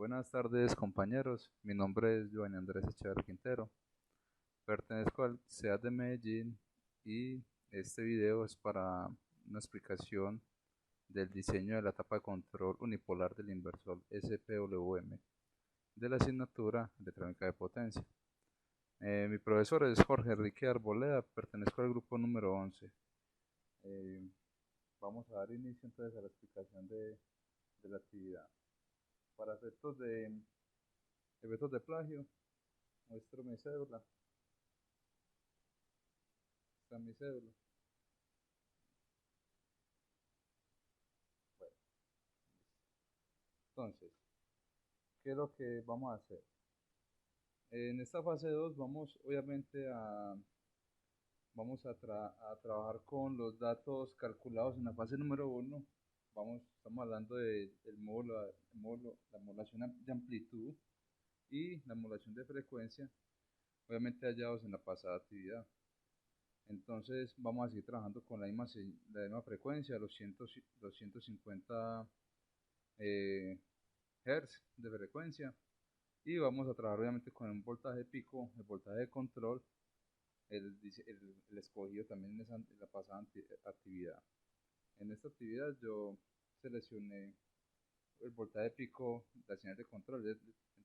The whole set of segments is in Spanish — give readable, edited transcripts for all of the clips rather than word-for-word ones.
Buenas tardes, compañeros. Mi nombre es Giovanni Andrés Echeverri Quintero. Pertenezco al CEAD de Medellín y este video es para una explicación del diseño de la tapa de control unipolar del inversor SPWM de la asignatura Electrónica de Potencia. Mi profesor es Jorge Enrique Arboleda, pertenezco al grupo número 11. Eh, Vamos a dar inicio entonces a la explicación de la actividad. Para efectos de plagio, muestro mi cédula. Está mi cédula. Bueno, entonces, ¿qué es lo que vamos a hacer? En esta fase 2 vamos obviamente a trabajar con los datos calculados en la fase número uno. Estamos hablando del módulo, la modulación de amplitud y la modulación de frecuencia, obviamente hallados en la pasada actividad. Entonces vamos a seguir trabajando con la misma frecuencia, los 150 eh, Hz de frecuencia. Y vamos a trabajar obviamente con un voltaje pico, el voltaje de control, el escogido también en la pasada actividad. En esta actividad yo seleccioné el voltaje pico, la señal de control de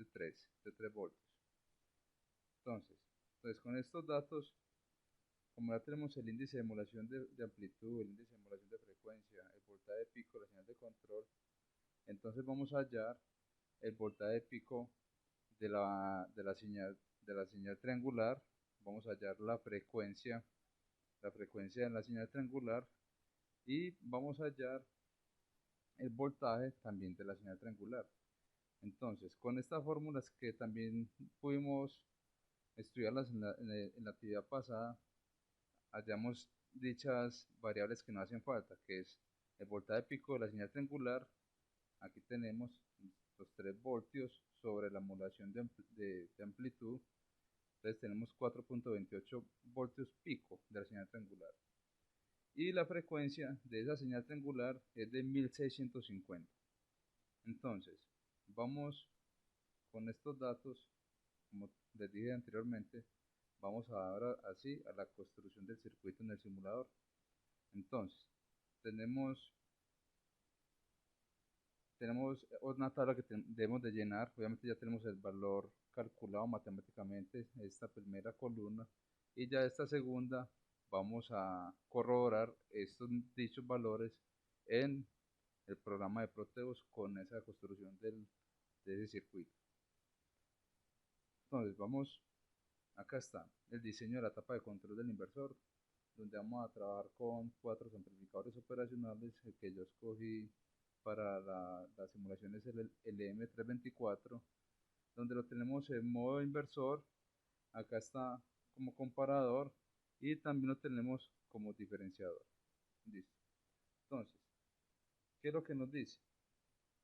3 voltios. Entonces, con estos datos, como ya tenemos el índice de emulación de amplitud, el índice de emulación de frecuencia, el voltaje pico, la señal de control, entonces vamos a hallar el voltaje pico de la señal triangular. Vamos a hallar la frecuencia de la señal triangular, y vamos a hallar el voltaje también de la señal triangular. Entonces, con estas fórmulas que también pudimos estudiarlas en la actividad pasada, hallamos dichas variables que no hacen falta, que es el voltaje pico de la señal triangular. Aquí tenemos los 3 voltios sobre la modulación de amplitud. Entonces tenemos 4.28 voltios pico de la señal triangular. Y la frecuencia de esa señal triangular es de 1650. Entonces, vamos con estos datos, como les dije anteriormente, vamos ahora así a la construcción del circuito en el simulador. Entonces, tenemos, tenemos una tabla que debemos de llenar. Obviamente ya tenemos el valor calculado matemáticamente, esta primera columna, y ya esta segunda vamos a corroborar estos dichos valores en el programa de Proteus con esa construcción de ese circuito. Entonces acá está el diseño de la etapa de control del inversor, donde vamos a trabajar con 4 amplificadores operacionales. El que yo escogí para la simulación es el LM324, donde lo tenemos en modo inversor. Acá está como comparador y también lo tenemos como diferenciador. Listo. Entonces, ¿qué es lo que nos dice?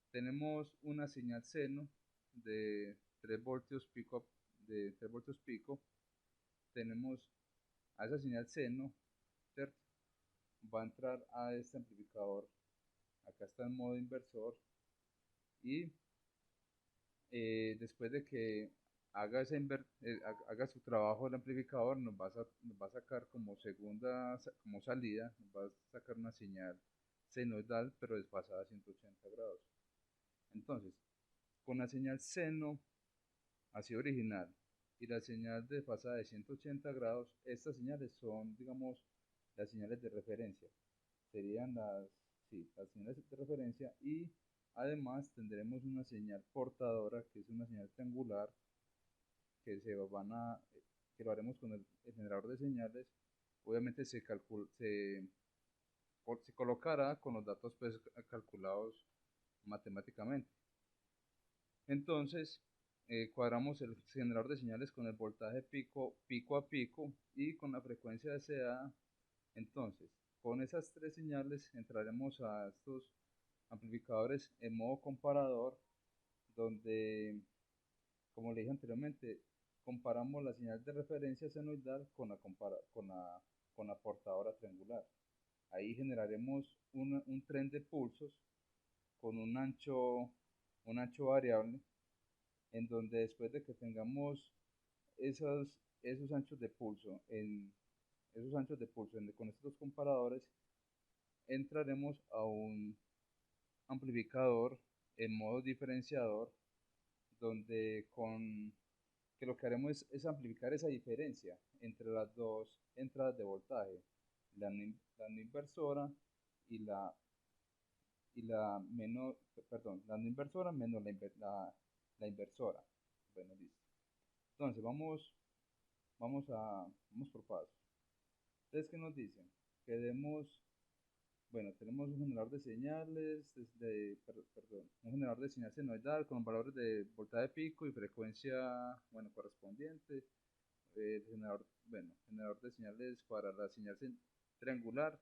Tenemos una señal seno de 3 voltios pico, tenemos a esa señal seno, ¿cierto? Va a entrar a este amplificador, acá está en modo inversor, y después de que haga su trabajo el amplificador, nos va a sacar como salida, nos va a sacar una señal senoidal pero desfasada a 180 grados. Entonces, con la señal seno así original y la señal desfasada de 180 grados, estas señales son, digamos, las señales de referencia. Serían las señales de referencia, y además tendremos una señal portadora, que es una señal triangular, que que lo haremos con el generador de señales. Obviamente se colocará con los datos pues calculados matemáticamente. Entonces, cuadramos el generador de señales con el voltaje pico a pico y con la frecuencia deseada. Entonces, con esas 3 señales entraremos a estos amplificadores en modo comparador, donde, como le dije anteriormente, comparamos la señal de referencia senoidal con la portadora triangular. Ahí generaremos un tren de pulsos con un ancho variable, en donde después de que tengamos esos, esos anchos de pulso, con estos dos comparadores, entraremos a un amplificador en modo diferenciador, donde que lo que haremos es amplificar esa diferencia entre las dos entradas de voltaje, la no inversora y la menor, perdón, la no inversora menos la inversora. Bueno, listo. Entonces, vamos por pasos. Entonces, ¿qué nos dicen? Que demos, bueno, tenemos un generador de señales, perdón, un generador de señal senoidal con valores de voltaje pico y frecuencia, bueno, correspondiente. El generador, bueno, generador de señales para la señal triangular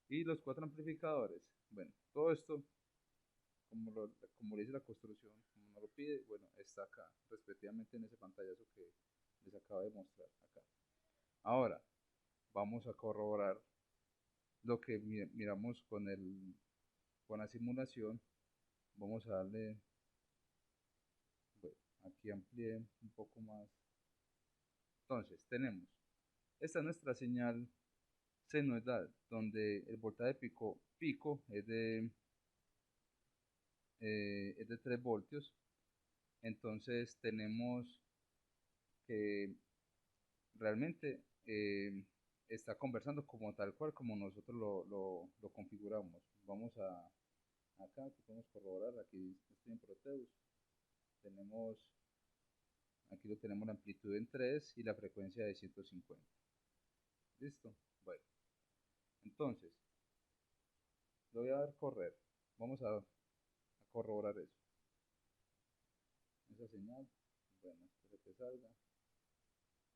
y los cuatro amplificadores. Bueno, todo esto, como le dice la construcción, como nos lo pide, bueno, está acá, respectivamente en ese pantallazo que les acabo de mostrar acá. Ahora, vamos a corroborar lo que miramos con la simulación. Vamos a darle, bueno, aquí amplié un poco más. Entonces, tenemos, esta es nuestra señal senoidal, donde el voltaje pico es de 3 voltios. Entonces tenemos que realmente está conversando como tal cual como nosotros lo configuramos. Vamos acá, aquí podemos corroborar, aquí estoy en Proteus, tenemos, aquí lo tenemos la amplitud en 3 y la frecuencia de 150. ¿Listo? Bueno, entonces, lo voy a dar correr, vamos a corroborar eso. Esa señal, bueno, espero que salga,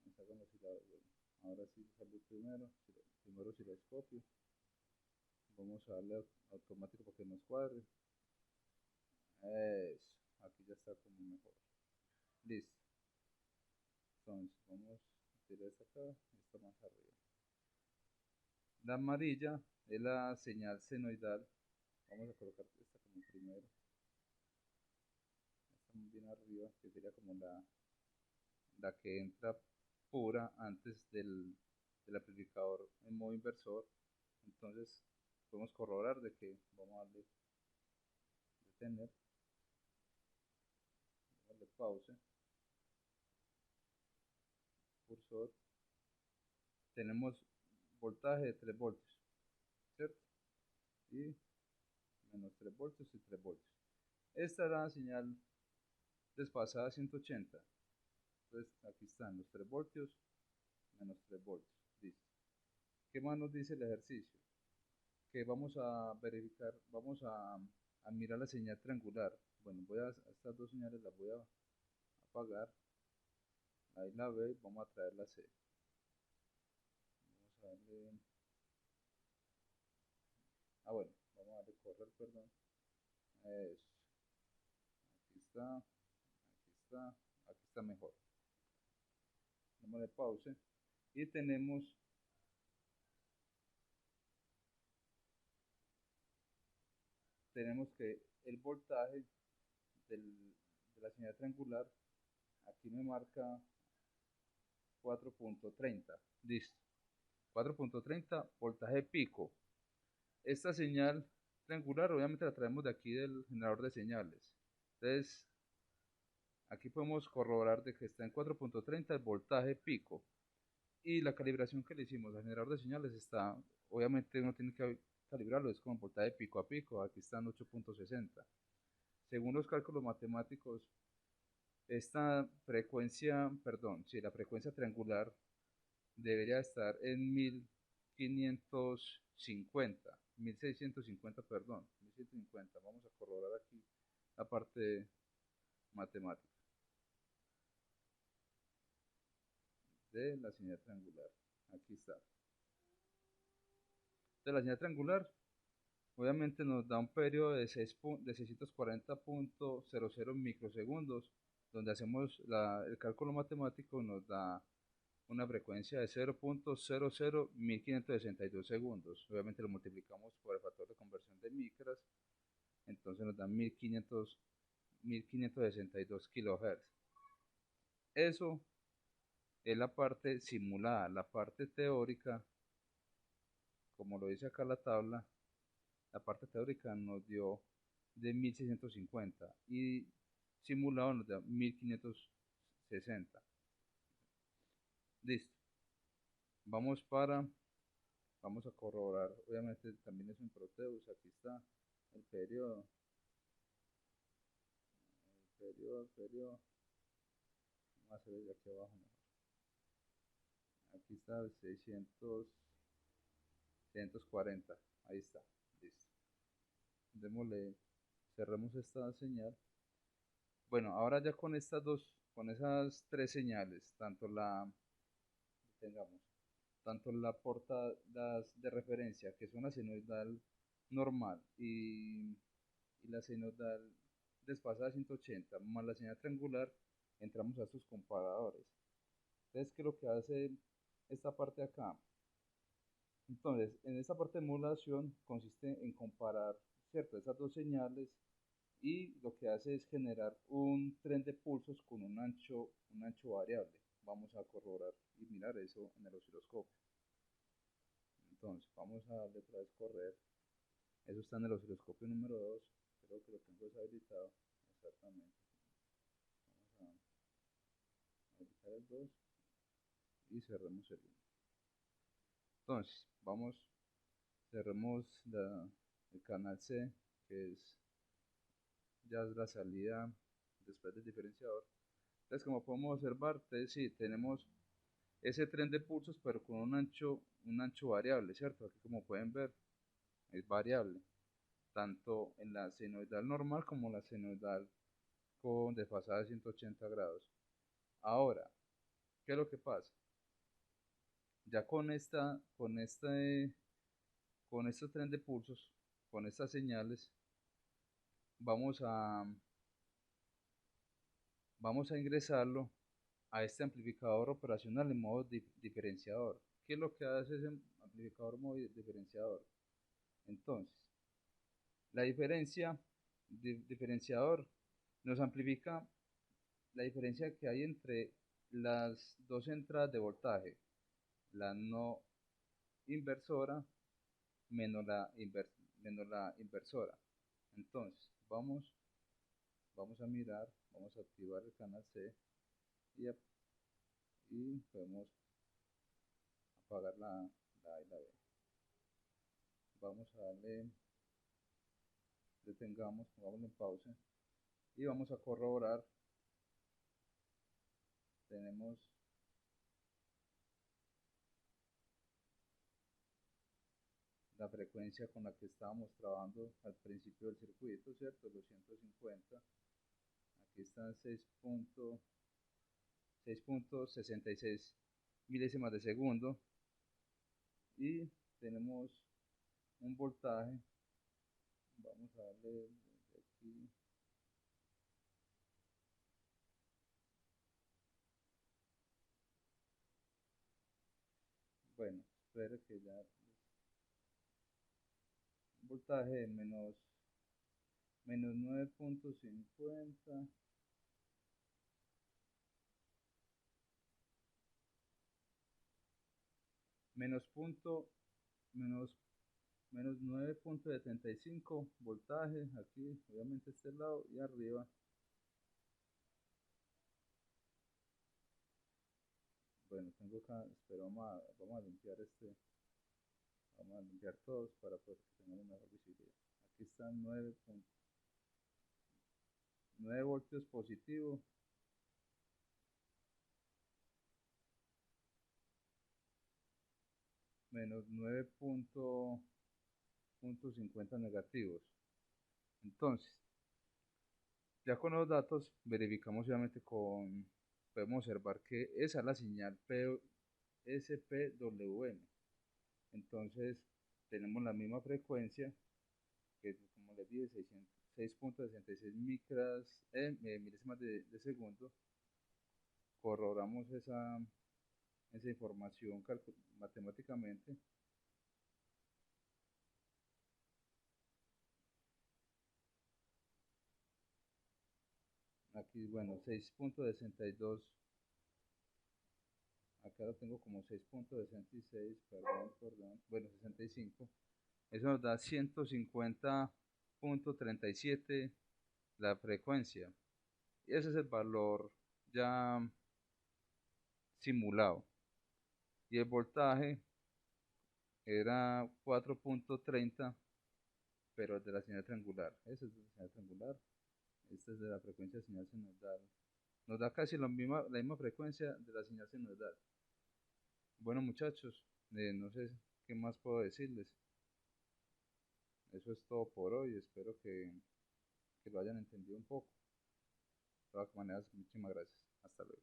me salgan los osciladores, bueno, ahora sí salió primero osciloscopio. Vamos a darle automático para que nos cuadre. Eso, aquí ya está como mejor. Listo. Entonces, vamos a tirar esta acá, esta más arriba. La amarilla es la señal senoidal. Vamos a colocar esta como primero. Esta muy bien arriba, que sería como la que entra pura antes del amplificador en modo inversor. Entonces, podemos corroborar de que vamos a darle detener, darle pause, cursor. Tenemos voltaje de 3 voltios, ¿cierto? Y menos 3 voltios y 3 voltios. Esta es la señal desfasada 180. Entonces aquí están los 3 voltios menos 3 voltios. Listo. ¿Qué más nos dice el ejercicio? Que vamos a verificar, a mirar la señal triangular. Bueno, estas dos señales las voy a apagar. Ahí la B, vamos a traer la C. Vamos a darle, bueno, vamos a darle correr, perdón. Eso. Aquí está, aquí está mejor. Démosle pause y tenemos que el voltaje de la señal triangular aquí me marca 4.30. Listo. 4.30 voltaje pico. Esta señal triangular obviamente la traemos de aquí del generador de señales. Entonces, aquí podemos corroborar de que está en 4.30 el voltaje pico. Y la calibración que le hicimos al generador de señales está, obviamente uno tiene que calibrarlo, es con voltaje pico a pico, aquí está en 8.60. Según los cálculos matemáticos, esta frecuencia, perdón, sí, la frecuencia triangular debería estar en 1550, 1650, perdón, 1150. Vamos a corroborar aquí la parte matemática de la señal triangular. Aquí está. De la señal triangular, obviamente nos da un periodo de 640.00 microsegundos, donde hacemos el cálculo matemático, nos da una frecuencia de 0.001562 segundos. Obviamente lo multiplicamos por el factor de conversión de micras, entonces nos da 1500 1562 kHz. Eso es la parte simulada. La parte teórica, como lo dice acá la tabla, la parte teórica nos dio de 1650 y simulado nos da 1560. Listo. Vamos vamos a corroborar. Obviamente también es un Proteus. Aquí está el periodo. Periodo. Vamos a hacer desde aquí abajo mejor. Aquí está el 640. Ahí está. Listo. Démosle, cerremos esta señal. Bueno, ahora ya con con esas tres señales, tengamos, tanto la porta de referencia, que es una senoidal normal, y la senoidal desfasada de 180, más la señal triangular, entramos a sus comparadores. Entonces, ¿qué es lo que hace esta parte de acá? Entonces, en esta parte de modulación consiste en comparar, ¿cierto?, esas dos señales, y lo que hace es generar un tren de pulsos con un ancho variable. Vamos a corroborar y mirar eso en el osciloscopio. Entonces, vamos a darle otra vez correr. Eso está en el osciloscopio número 2. Creo que lo tengo deshabilitado. Exactamente. Vamos a habilitar el 2 y cerremos el 1. Entonces, cerremos el canal C, que ya es la salida después del diferenciador. Entonces, como podemos observar, entonces, sí, tenemos ese tren de pulsos, pero con un ancho variable, ¿cierto? Aquí, como pueden ver, es variable, tanto en la senoidal normal como la senoidal con desfasada de 180 grados. Ahora, ¿qué es lo que pasa? Ya con este tren de pulsos, con estas señales, vamos a, vamos a ingresarlo a este amplificador operacional en modo diferenciador. ¿Qué es lo que hace ese amplificador modo diferenciador? Entonces, la diferenciador nos amplifica la diferencia que hay entre las dos entradas de voltaje, la no inversora menos la inversora. Entonces, vamos a mirar, vamos a activar el canal C y podemos apagar la A y la B. Vamos a darle, pongámoslo en pausa y vamos a corroborar. Tenemos la frecuencia con la que estábamos trabajando al principio del circuito, ¿cierto? Los 150. Aquí están 6.66 milésimas de segundo. Y tenemos un voltaje. Vamos a darle desde aquí. Bueno, espero que ya. Un voltaje de menos 9.50. Menos punto, menos, menos 9.75 voltaje, aquí, obviamente este lado, y arriba. Bueno, tengo acá, espero, vamos a limpiar vamos a limpiar todos para poder que tengamos mejor visibilidad. Aquí están 9 voltios positivo, menos 9.50 negativos. Entonces, ya con los datos verificamos obviamente podemos observar que esa es la señal SPWM. Entonces, tenemos la misma frecuencia, que como les dije, 6.66 milésimas de segundo. Corroboramos esa información matemáticamente. aquí, bueno, 6.62. Acá lo tengo como 6.66, perdón, bueno, 65. Eso nos da 150.37 la frecuencia. Y ese es el valor ya simulado. Y el voltaje era 4.30, pero de la señal triangular. Esa es de la señal triangular. Esta es de la frecuencia señal sinodal. Nos da casi la misma frecuencia de la señal sinodal. Bueno, muchachos, no sé qué más puedo decirles. Eso es todo por hoy. Espero que lo hayan entendido un poco. De todas maneras, muchísimas gracias. Hasta luego.